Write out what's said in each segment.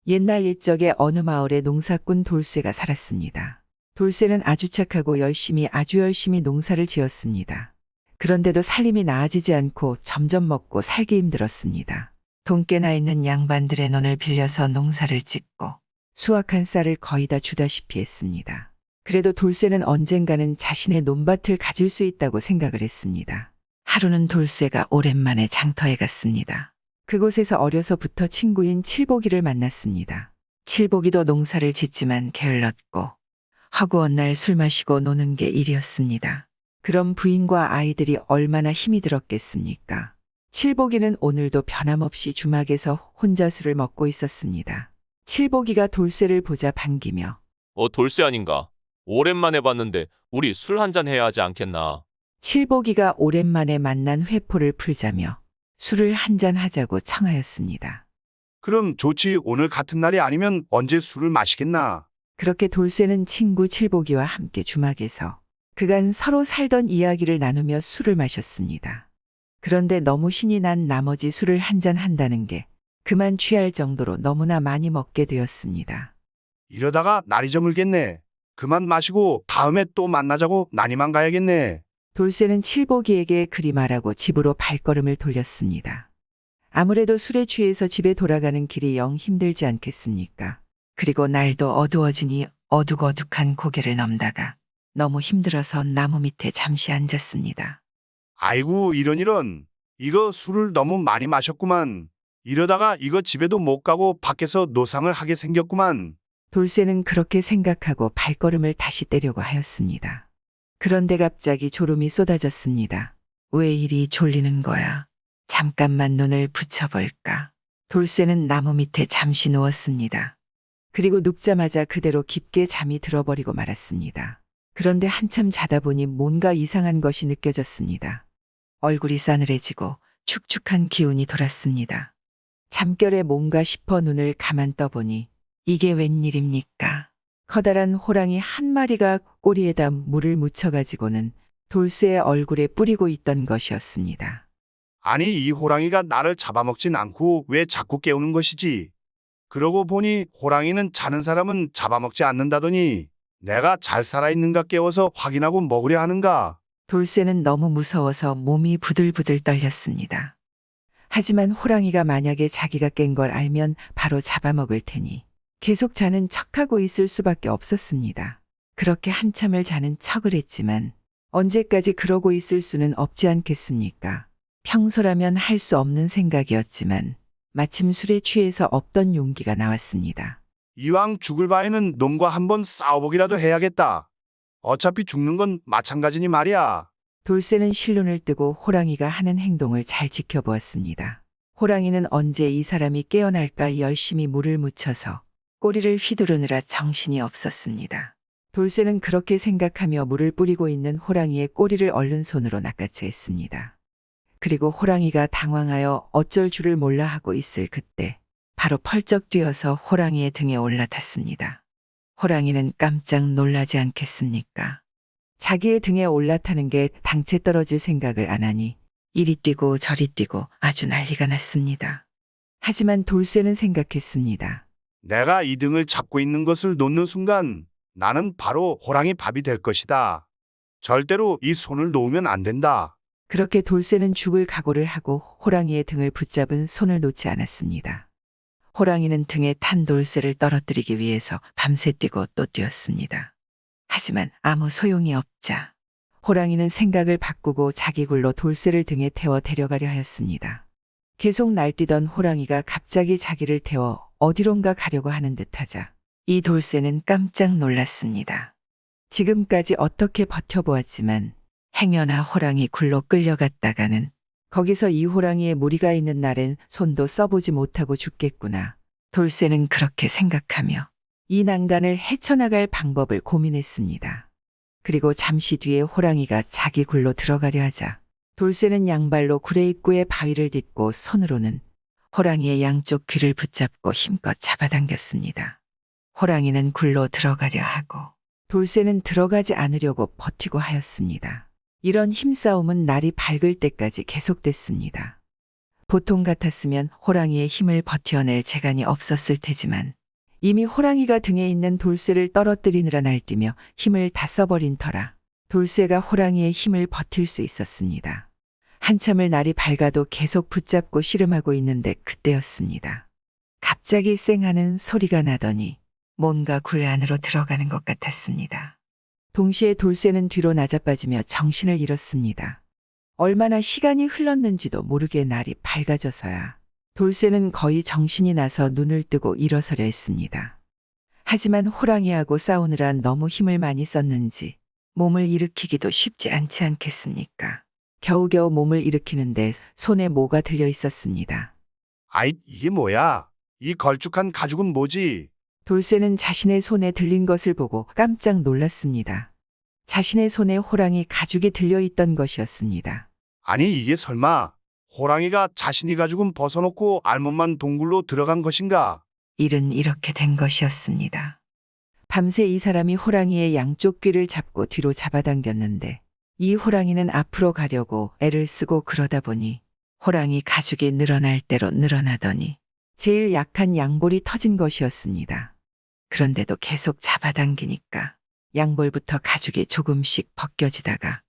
옛날 옛적에 어느 마을에 농사꾼 돌쇠가 살았습니다. 돌쇠는 아주 착하고 아주 열심히 농사를 지었습니다. 그런데도 살림이 나아지지 않고 점점 먹고 살기 힘들었습니다. 돈깨나 있는 양반들의 논을 빌려서 농사를 짓고 수확한 쌀을 거의 다 주다시피 했습니다. 그래도 돌쇠는 언젠가는 자신의 논밭을 가질 수 있다고 생각을 했습니다. 하루는 돌쇠가 오랜만에 장터에 갔습니다. 그곳에서 어려서부터 친구인 칠복이를 만났습니다. 칠복이도 농사를 짓지만 게을렀고 허구한 날 술 마시고 노는 게 일이었습니다. 그럼 부인과 아이들이 얼마나 힘이 들었겠습니까? 칠복이는 오늘도 변함없이 주막에서 혼자 술을 먹고 있었습니다. 칠복이가 돌쇠를 보자 반기며 돌쇠 아닌가? 오랜만에 봤는데 우리 술 한잔 해야 하지 않겠나? 칠복이가 오랜만에 만난 회포를 풀자며 술을 한잔 하자고 청하였습니다. 그럼 좋지. 오늘 같은 날이 아니면 언제 술을 마시겠나? 그렇게 돌쇠는 친구 칠복이와 함께 주막에서 그간 서로 살던 이야기를 나누며 술을 마셨습니다. 그런데 너무 신이 난 나머지 술을 한잔 한다는 게 그만 취할 정도로 너무나 많이 먹게 되었습니다. 이러다가 날이 저물겠네. 그만 마시고 다음에 또 만나자고 난이만 가야겠네. 돌쇠는 칠복이에게 그리 말하고 집으로 발걸음을 돌렸습니다. 아무래도 술에 취해서 집에 돌아가는 길이 영 힘들지 않겠습니까? 그리고 날도 어두워지니 어둑어둑한 고개를 넘다가 너무 힘들어서 나무 밑에 잠시 앉았습니다. 아이고 이런. 이거 술을 너무 많이 마셨구만. 이러다가 이거 집에도 못 가고 밖에서 노상을 하게 생겼구만. 돌쇠는 그렇게 생각하고 발걸음을 다시 떼려고 하였습니다. 그런데 갑자기 졸음이 쏟아졌습니다. 왜 이리 졸리는 거야? 잠깐만 눈을 붙여볼까? 돌쇠는 나무 밑에 잠시 누웠습니다. 그리고 눕자마자 그대로 깊게 잠이 들어버리고 말았습니다. 그런데 한참 자다 보니 뭔가 이상한 것이 느껴졌습니다. 얼굴이 싸늘해지고 축축한 기운이 돌았습니다. 잠결에 뭔가 싶어 눈을 가만 떠보니 이게 웬일입니까? 커다란 호랑이 한 마리가 꼬리에다 물을 묻혀가지고는 돌쇠의 얼굴에 뿌리고 있던 것이었습니다. 아니 이 호랑이가 나를 잡아먹진 않고 왜 자꾸 깨우는 것이지? 그러고 보니 호랑이는 자는 사람은 잡아먹지 않는다더니 내가 잘 살아있는가 깨워서 확인하고 먹으려 하는가? 돌쇠는 너무 무서워서 몸이 부들부들 떨렸습니다. 하지만 호랑이가 만약에 자기가 깬 걸 알면 바로 잡아먹을 테니 계속 자는 척하고 있을 수밖에 없었습니다. 그렇게 한참을 자는 척을 했지만 언제까지 그러고 있을 수는 없지 않겠습니까? 평소라면 할 수 없는 생각이었지만 마침 술에 취해서 없던 용기가 나왔습니다. 이왕 죽을 바에는 놈과 한번 싸워보기라도 해야겠다. 어차피 죽는 건 마찬가지니 말이야. 돌쇠는 실눈을 뜨고 호랑이가 하는 행동을 잘 지켜보았습니다. 호랑이는 언제 이 사람이 깨어날까 열심히 물을 묻혀서 꼬리를 휘두르느라 정신이 없었습니다. 돌쇠는 그렇게 생각하며 물을 뿌리고 있는 호랑이의 꼬리를 얼른 손으로 낚아채 했습니다. 그리고 호랑이가 당황하여 어쩔 줄을 몰라 하고 있을 그때 바로 펄쩍 뛰어서 호랑이의 등에 올라탔습니다. 호랑이는 깜짝 놀라지 않겠습니까? 자기의 등에 올라타는 게 당체 떨어질 생각을 안 하니 이리 뛰고 저리 뛰고 아주 난리가 났습니다. 하지만 돌쇠는 생각했습니다. 내가 이 등을 잡고 있는 것을 놓는 순간 나는 바로 호랑이 밥이 될 것이다. 절대로 이 손을 놓으면 안 된다. 그렇게 돌쇠는 죽을 각오를 하고 호랑이의 등을 붙잡은 손을 놓지 않았습니다. 호랑이는 등에 탄 돌쇠를 떨어뜨리기 위해서 밤새 뛰고 또 뛰었습니다. 하지만 아무 소용이 없자 호랑이는 생각을 바꾸고 자기 굴로 돌쇠를 등에 태워 데려가려 하였습니다. 계속 날뛰던 호랑이가 갑자기 자기를 태워 어디론가 가려고 하는 듯하자 이 돌쇠는 깜짝 놀랐습니다. 지금까지 어떻게 버텨보았지만 행여나 호랑이 굴로 끌려갔다가는 거기서 이 호랑이의 무리가 있는 날엔 손도 써보지 못하고 죽겠구나. 돌쇠는 그렇게 생각하며 이 난간을 헤쳐나갈 방법을 고민했습니다. 그리고 잠시 뒤에 호랑이가 자기 굴로 들어가려 하자 돌쇠는 양발로 굴의 입구에 바위를 딛고 손으로는 호랑이의 양쪽 귀를 붙잡고 힘껏 잡아당겼습니다. 호랑이는 굴로 들어가려 하고 돌쇠는 들어가지 않으려고 버티고 하였습니다. 이런 힘싸움은 날이 밝을 때까지 계속됐습니다. 보통 같았으면 호랑이의 힘을 버텨낼 재간이 없었을 테지만 이미 호랑이가 등에 있는 돌쇠를 떨어뜨리느라 날뛰며 힘을 다 써버린 터라 돌쇠가 호랑이의 힘을 버틸 수 있었습니다. 한참을 날이 밝아도 계속 붙잡고 씨름하고 있는데 그때였습니다. 갑자기 쌩하는 소리가 나더니 뭔가 굴 안으로 들어가는 것 같았습니다. 동시에 돌쇠는 뒤로 나자빠지며 정신을 잃었습니다. 얼마나 시간이 흘렀는지도 모르게 날이 밝아져서야 돌쇠는 거의 정신이 나서 눈을 뜨고 일어서려 했습니다. 하지만 호랑이하고 싸우느라 너무 힘을 많이 썼는지 몸을 일으키기도 쉽지 않지 않겠습니까? 겨우겨우 몸을 일으키는데 손에 뭐가 들려 있었습니다. 아이, 이게 뭐야? 이 걸쭉한 가죽은 뭐지? 돌쇠는 자신의 손에 들린 것을 보고 깜짝 놀랐습니다. 자신의 손에 호랑이 가죽이 들려 있던 것이었습니다. 아니, 이게 설마 호랑이가 자신이 가죽은 벗어놓고 알몸만 동굴로 들어간 것인가? 일은 이렇게 된 것이었습니다. 밤새 이 사람이 호랑이의 양쪽 귀를 잡고 뒤로 잡아당겼는데 이 호랑이는 앞으로 가려고 애를 쓰고 그러다 보니 호랑이 가죽이 늘어날 대로 늘어나더니 제일 약한 양볼이 터진 것이었습니다. 그런데도 계속 잡아당기니까 양볼부터 가죽이 조금씩 벗겨지다가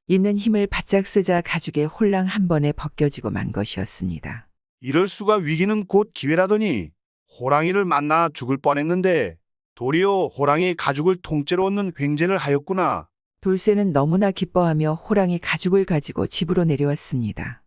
있는 힘을 바짝 쓰자 가죽에 홀랑 한 번에 벗겨지고 만 것이었습니다. 이럴 수가, 위기는 곧 기회라더니 호랑이를 만나 죽을 뻔했는데 도리어 호랑이 가죽을 통째로 얻는 횡재를 하였구나. 돌쇠는 너무나 기뻐하며 호랑이 가죽을 가지고 집으로 내려왔습니다.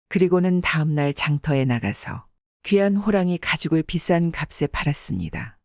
그리고는 다음날 장터에 나가서 귀한 호랑이 가죽을 비싼 값에 팔았습니다.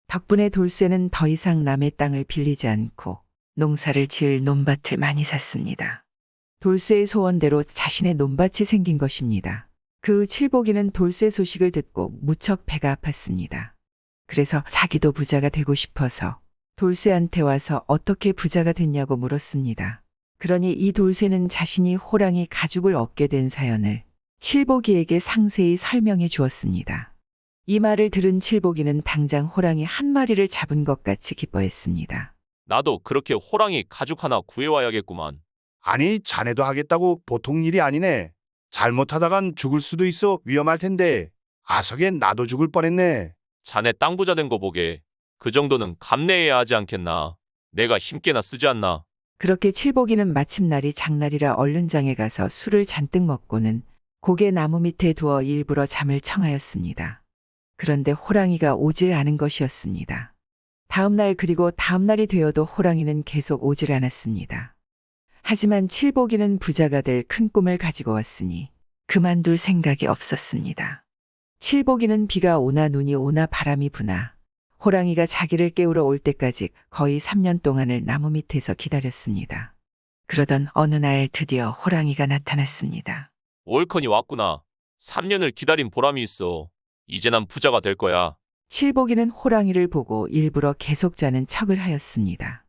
덕분에 돌쇠는 더 이상 남의 땅을 빌리지 않고 농사를 지을 논밭을 많이 샀습니다. 돌쇠의 소원대로 자신의 논밭이 생긴 것입니다. 그 칠복이는 돌쇠 소식을 듣고 무척 배가 아팠습니다. 그래서 자기도 부자가 되고 싶어서 돌쇠한테 와서 어떻게 부자가 됐냐고 물었습니다. 그러니 이 돌쇠는 자신이 호랑이 가죽을 얻게 된 사연을 칠복이에게 상세히 설명해 주었습니다. 이 말을 들은 칠복이는 당장 호랑이 한 마리를 잡은 것 같이 기뻐했습니다. 나도 그렇게 호랑이 가죽 하나 구해와야겠구만. 아니, 자네도 하겠다고 보통 일이 아니네. 잘못하다간 죽을 수도 있어 위험할 텐데. 아석에 나도 죽을 뻔했네. 자네 땅 부자 된 거 보게. 그 정도는 감내해야 하지 않겠나. 내가 힘께나 쓰지 않나. 그렇게 칠복이는 마침 날이 장날이라 얼른 장에 가서 술을 잔뜩 먹고는 고개 나무 밑에 두어 일부러 잠을 청하였습니다. 그런데 호랑이가 오질 않은 것이었습니다. 다음날 그리고 다음날이 되어도 호랑이는 계속 오질 않았습니다. 하지만 칠복이는 부자가 될 큰 꿈을 가지고 왔으니 그만둘 생각이 없었습니다. 칠복이는 비가 오나 눈이 오나 바람이 부나 호랑이가 자기를 깨우러 올 때까지 거의 3년 동안을 나무 밑에서 기다렸습니다. 그러던 어느 날 드디어 호랑이가 나타났습니다. 올컨이 왔구나. 3년을 기다린 보람이 있어. 이제 난 부자가 될 거야. 칠복이는 호랑이를 보고 일부러 계속 자는 척을 하였습니다.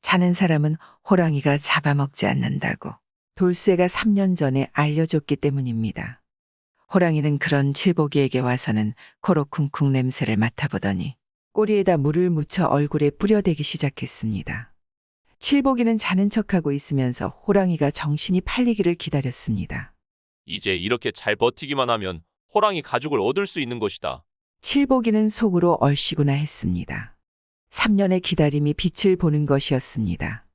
자는 사람은 호랑이가 잡아먹지 않는다고 돌쇠가 3년 전에 알려줬기 때문입니다. 호랑이는 그런 칠복이에게 와서는 코로 쿵쿵 냄새를 맡아보더니 꼬리에다 물을 묻혀 얼굴에 뿌려대기 시작했습니다. 칠복이는 자는 척하고 있으면서 호랑이가 정신이 팔리기를 기다렸습니다. 이제 이렇게 잘 버티기만 하면 호랑이 가죽을 얻을 수 있는 것이다. 칠복이는 속으로 얼씨구나 했습니다. 3년의 기다림이 빛을 보는 것이었습니다.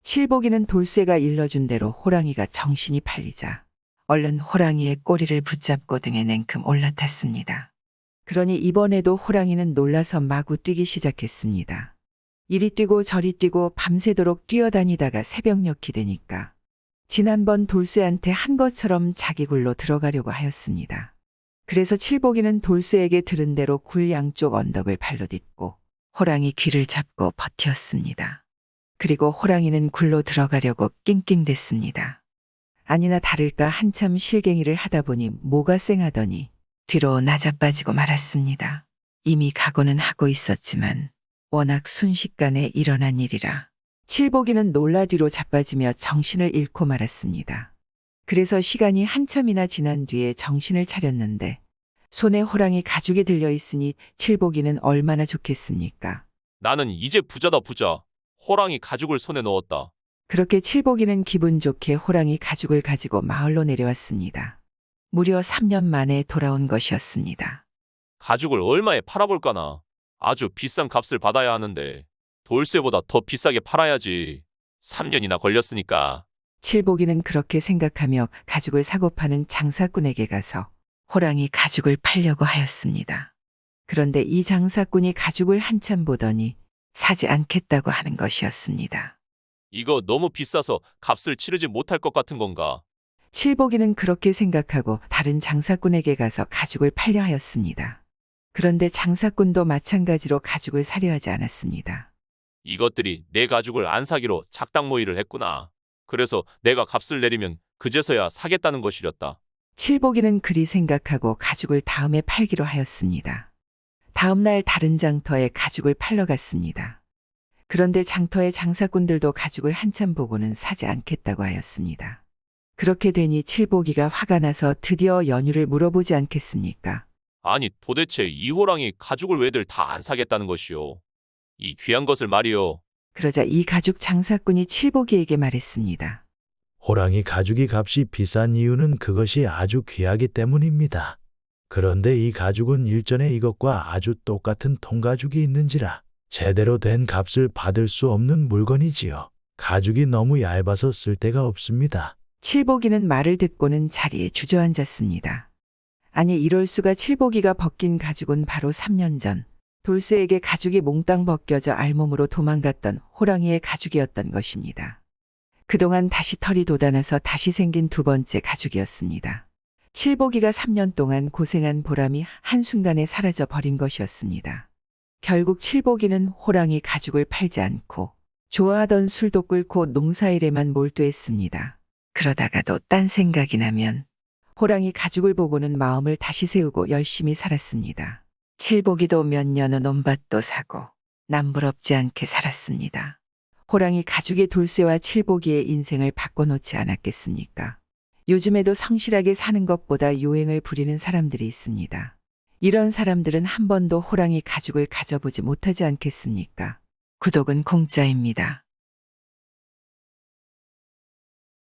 칠복이는 돌쇠가 일러준 대로 호랑이가 정신이 팔리자 얼른 호랑이의 꼬리를 붙잡고 등에 냉큼 올라탔습니다. 그러니 이번에도 호랑이는 놀라서 마구 뛰기 시작했습니다. 이리 뛰고 저리 뛰고 밤새도록 뛰어다니다가 새벽녘이 되니까 지난번 돌쇠한테 한 것처럼 자기 굴로 들어가려고 하였습니다. 그래서 칠복이는 돌쇠에게 들은 대로 굴 양쪽 언덕을 발로 딛고 호랑이 귀를 잡고 버텼습니다. 그리고 호랑이는 굴로 들어가려고 낑낑댔습니다. 아니나 다를까 한참 실갱이를 하다 보니 뭐가 쌩하더니 뒤로 나자빠지고 말았습니다. 이미 각오는 하고 있었지만 워낙 순식간에 일어난 일이라 칠복이는 놀라 뒤로 자빠지며 정신을 잃고 말았습니다. 그래서 시간이 한참이나 지난 뒤에 정신을 차렸는데 손에 호랑이 가죽이 들려 있으니 칠복이는 얼마나 좋겠습니까? 나는 이제 부자다 부자. 호랑이 가죽을 손에 넣었다. 그렇게 칠복이는 기분 좋게 호랑이 가죽을 가지고 마을로 내려왔습니다. 무려 3년 만에 돌아온 것이었습니다. 가죽을 얼마에 팔아볼까나. 아주 비싼 값을 받아야 하는데 돌쇠보다 더 비싸게 팔아야지. 3년이나 걸렸으니까. 칠복이는 그렇게 생각하며 가죽을 사고 파는 장사꾼에게 가서 호랑이 가죽을 팔려고 하였습니다. 그런데 이 장사꾼이 가죽을 한참 보더니 사지 않겠다고 하는 것이었습니다. 이거 너무 비싸서 값을 치르지 못할 것 같은 건가? 칠복이는 그렇게 생각하고 다른 장사꾼에게 가서 가죽을 팔려 하였습니다. 그런데 장사꾼도 마찬가지로 가죽을 사려 하지 않았습니다. 이것들이 내 가죽을 안 사기로 작당 모의를 했구나. 그래서 내가 값을 내리면 그제서야 사겠다는 것이렸다. 칠복이는 그리 생각하고 가죽을 다음에 팔기로 하였습니다. 다음 날 다른 장터에 가죽을 팔러 갔습니다. 그런데 장터의 장사꾼들도 가죽을 한참 보고는 사지 않겠다고 하였습니다. 그렇게 되니 칠복이가 화가 나서 드디어 연유를 물어보지 않겠습니까? 아니 도대체 이 호랑이 가죽을 왜들 다 안 사겠다는 것이오. 이 귀한 것을 말이오. 그러자 이 가죽 장사꾼이 칠복이에게 말했습니다. 호랑이 가죽이 값이 비싼 이유는 그것이 아주 귀하기 때문입니다. 그런데 이 가죽은 일전에 이것과 아주 똑같은 통가죽이 있는지라 제대로 된 값을 받을 수 없는 물건이지요. 가죽이 너무 얇아서 쓸 데가 없습니다. 칠복이는 말을 듣고는 자리에 주저앉았습니다. 아니 이럴 수가. 칠복이가 벗긴 가죽은 바로 3년 전 돌쇠에게 가죽이 몽땅 벗겨져 알몸으로 도망갔던 호랑이의 가죽이었던 것입니다. 그동안 다시 털이 돋아나서 다시 생긴 두 번째 가죽이었습니다. 칠복이가 3년 동안 고생한 보람이 한순간에 사라져 버린 것이었습니다. 결국 칠복이는 호랑이 가죽을 팔지 않고 좋아하던 술도 끓고 농사일에만 몰두했습니다. 그러다가도 딴 생각이 나면 호랑이 가죽을 보고는 마음을 다시 세우고 열심히 살았습니다. 칠복이도 몇 년은 논밭도 사고 남부럽지 않게 살았습니다. 호랑이 가죽의 돌쇠와 칠복이의 인생을 바꿔놓지 않았겠습니까? 요즘에도 성실하게 사는 것보다 요행을 부리는 사람들이 있습니다. 이런 사람들은 한 번도 호랑이 가죽을 가져보지 못하지 않겠습니까? 구독은 공짜입니다.